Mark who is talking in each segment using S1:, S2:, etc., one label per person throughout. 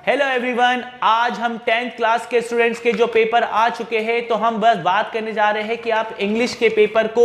S1: Hello everyone, आज हम 10th class के स्टूडेंट्स के जो पेपर आ चुके हैं तो हम बस बात करने जा रहे हैं कि आप इंग्लिश के पेपर को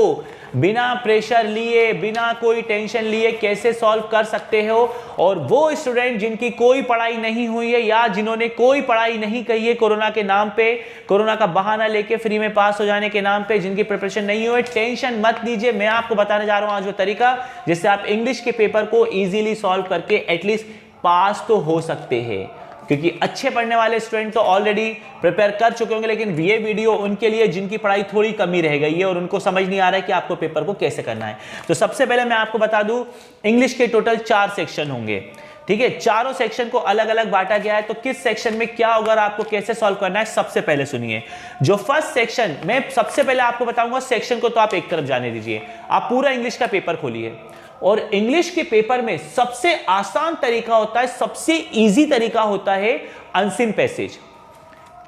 S1: बिना प्रेशर लिए, बिना कोई टेंशन लिए कैसे सॉल्व कर सकते हो। और वो स्टूडेंट जिनकी कोई पढ़ाई नहीं हुई है या जिन्होंने कोई पढ़ाई नहीं की है कोरोना के नाम पे, कोरोना का बहाना लेके फ्री में पास हो जाने के नाम पे, जिनकी प्रिपरेशन नहीं हुई, टेंशन मत लीजिए। मैं आपको बताने जा रहा हूं आज वो तरीका जिससे आप इंग्लिश के पेपर को इजीली सॉल्व करके एटलीस्ट पास तो हो सकते हैं। क्योंकि अच्छे पढ़ने वाले स्टूडेंट तो ऑलरेडी प्रिपेयर कर चुके होंगे, लेकिन ये वीडियो उनके लिए जिनकी पढ़ाई थोड़ी कमी रह गई है और उनको समझ नहीं आ रहा है कि आपको पेपर को कैसे करना है। तो सबसे पहले मैं आपको बता दूं, इंग्लिश के टोटल 4 सेक्शन होंगे, ठीक है। चारों सेक्शन को अलग अलग बांटा गया है। तो किस सेक्शन में क्या होगा और आपको कैसे सॉल्व करना है, सबसे पहले सुनिए। जो फर्स्ट सेक्शन, मैं सबसे पहले आपको बताऊंगा सेक्शन को तो आप एक तरफ जाने दीजिए, आप पूरा इंग्लिश का पेपर खोलिए और इंग्लिश के पेपर में सबसे आसान तरीका होता है, सबसे इजी तरीका होता है अनसीन पैसेज।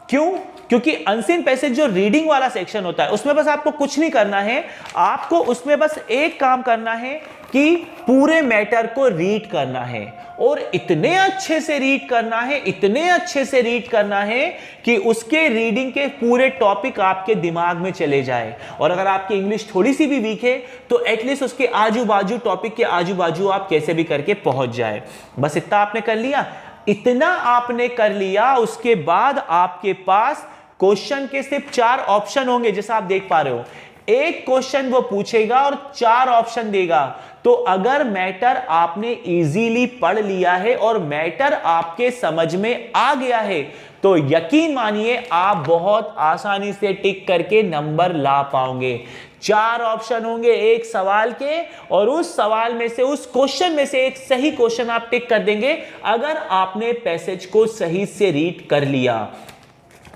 S1: क्यों? क्योंकि अनसीन पैसेज जो रीडिंग वाला सेक्शन होता है उसमें बस आपको कुछ नहीं करना है, आपको उसमें बस एक काम करना है कि पूरे मैटर को रीड करना है और इतने अच्छे से रीड करना है, इतने अच्छे से रीड करना है कि उसके रीडिंग के पूरे टॉपिक आपके दिमाग में चले जाए। और अगर आपकी इंग्लिश थोड़ी सी भी वीक है तो एटलीस्ट उसके आजू बाजू, टॉपिक के आजू बाजू आप कैसे भी करके पहुंच जाए। बस इतना आपने कर लिया, इतना आपने कर लिया। उसके बाद आपके पास क्वेश्चन के सिर्फ 4 ऑप्शन होंगे, जैसा आप देख पा रहे हो। एक क्वेश्चन वो पूछेगा और 4 ऑप्शन देगा। तो अगर मैटर आपने इजीली पढ़ लिया है और मैटर आपके समझ में आ गया है तो यकीन मानिए आप बहुत आसानी से टिक करके नंबर ला पाओगे। 4 ऑप्शन होंगे एक सवाल के और उस सवाल में से, उस क्वेश्चन में से एक सही क्वेश्चन आप टिक कर देंगे अगर आपने पैसेज को सही से रीड कर लिया।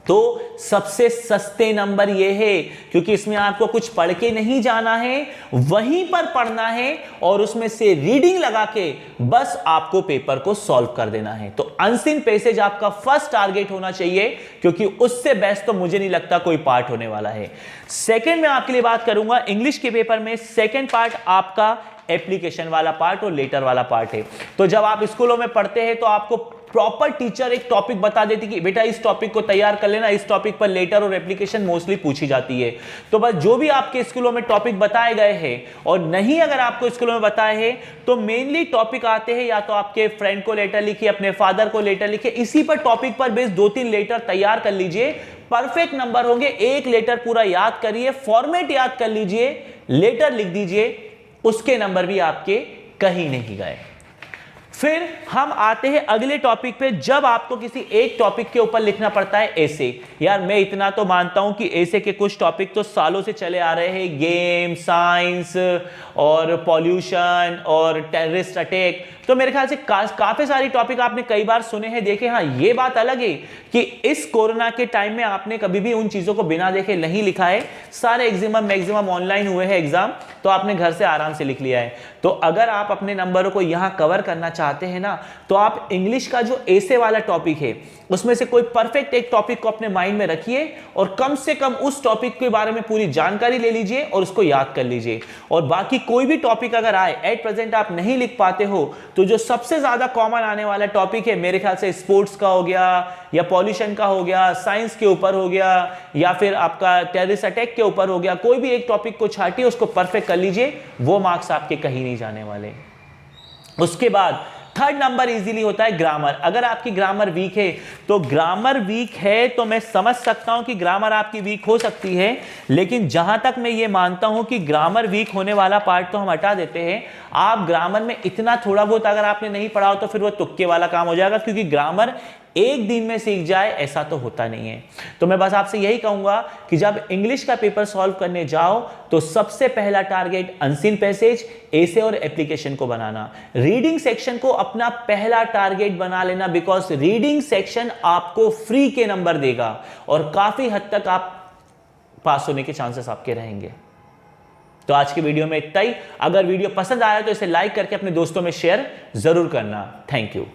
S1: तो सबसे सस्ते नंबर ये है क्योंकि इसमें आपको कुछ पढ़ के नहीं जाना है, वहीं पर पढ़ना है और उसमें से रीडिंग लगा के बस आपको पेपर को सॉल्व कर देना है। तो अनसीन पैसेज आपका फर्स्ट टारगेट होना चाहिए क्योंकि उससे बेस्ट तो मुझे नहीं लगता कोई पार्ट होने वाला है। सेकंड में आपके लिए बात करूंगा, इंग्लिश के पेपर में सेकंड पार्ट आपका एप्लीकेशन वाला पार्ट और लेटर वाला पार्ट है। तो जब आप स्कूलों में पढ़ते हैं तो आपको प्रॉपर टीचर एक टॉपिक बता देती कि बेटा इस टॉपिक को तैयार कर लेना, इस टॉपिक पर लेटर और एप्लीकेशन मोस्टली पूछी जाती है। तो बस जो भी आपके स्कूलों में टॉपिक बताए गए हैं और नहीं अगर आपको स्कूलों में बताए हैं तो मेनली टॉपिक आते हैं या तो आपके फ्रेंड को लेटर लिखिए, अपने फादर को लेटर लिखिए, इसी पर टॉपिक पर बेस 2-3 लेटर तैयार कर लीजिए। परफेक्ट नंबर होंगे। एक लेटर पूरा याद करिए, फॉर्मेट याद कर लीजिए, लेटर लिख दीजिए, उसके नंबर भी आपके कहीं नहीं गए। फिर हम आते हैं अगले टॉपिक पे, जब आपको किसी एक टॉपिक के ऊपर लिखना पड़ता है एसे। यार मैं इतना तो मानता हूं कि एसे के कुछ टॉपिक तो सालों से चले आ रहे हैं, गेम, साइंस और पॉल्यूशन और टेररिस्ट अटैक। तो मेरे ख्याल से काफी सारी टॉपिक आपने कई बार सुने हैं, देखे। हाँ, ये बात अलग है कि इस कोरोना के टाइम में आपने कभी भी उन चीजों को बिना देखे नहीं लिखा है। सारे एग्जाम मैक्सिमम ऑनलाइन हुए हैं एग्जाम, तो आपने घर से आराम से लिख लिया है। तो अगर आप अपने नंबरों को यहां कवर करना चाहते हैं ना, तो आप इंग्लिश का जो एसे वाला टॉपिक है उसमें से कोई परफेक्ट एक टॉपिक को अपने माइंड में रखिए और कम से कम उस टॉपिक के बारे में पूरी जानकारी ले लीजिए और उसको याद कर लीजिए। और बाकी कोई भी टॉपिक अगर आए, एट प्रेजेंट आप नहीं लिख पाते हो, तो जो सबसे ज्यादा कॉमन आने वाला टॉपिक है मेरे ख्याल से स्पोर्ट्स का हो गया या पॉल्यूशन का हो गया, साइंस के ऊपर हो गया या फिर आपका टेररिस्ट अटैक के ऊपर हो गया, कोई भी एक टॉपिक को छाटिए, उसको परफेक्ट कर लीजिए, वो मार्क्स आपके कहीं नहीं जाने वाले। उसके बाद थर्ड नंबर इजीली होता है ग्रामर। अगर आपकी ग्रामर वीक है तो ग्रामर वीक है तो मैं समझ सकता हूं कि ग्रामर आपकी वीक हो सकती है, लेकिन जहां तक मैं ये मानता हूं कि ग्रामर वीक होने वाला पार्ट तो हम हटा देते हैं। आप ग्रामर में इतना थोड़ा बहुत अगर आपने नहीं पढ़ा हो तो फिर वो तुक्के वाला काम हो जाएगा, क्योंकि ग्रामर एक दिन में सीख जाए ऐसा तो होता नहीं है। तो मैं बस आपसे यही कहूंगा कि जब इंग्लिश का पेपर सॉल्व करने जाओ तो सबसे पहला टारगेट अनसीन पैसेज, एसे और एप्लीकेशन को बनाना। रीडिंग सेक्शन को अपना पहला टारगेट बना लेना, बिकॉज रीडिंग सेक्शन आपको फ्री के नंबर देगा और काफी हद तक आप पास होने के चांसेस आपके रहेंगे। तो आज की वीडियो में इतना ही। अगर वीडियो पसंद आया तो इसे लाइक करके अपने दोस्तों में शेयर जरूर करना। Thank you.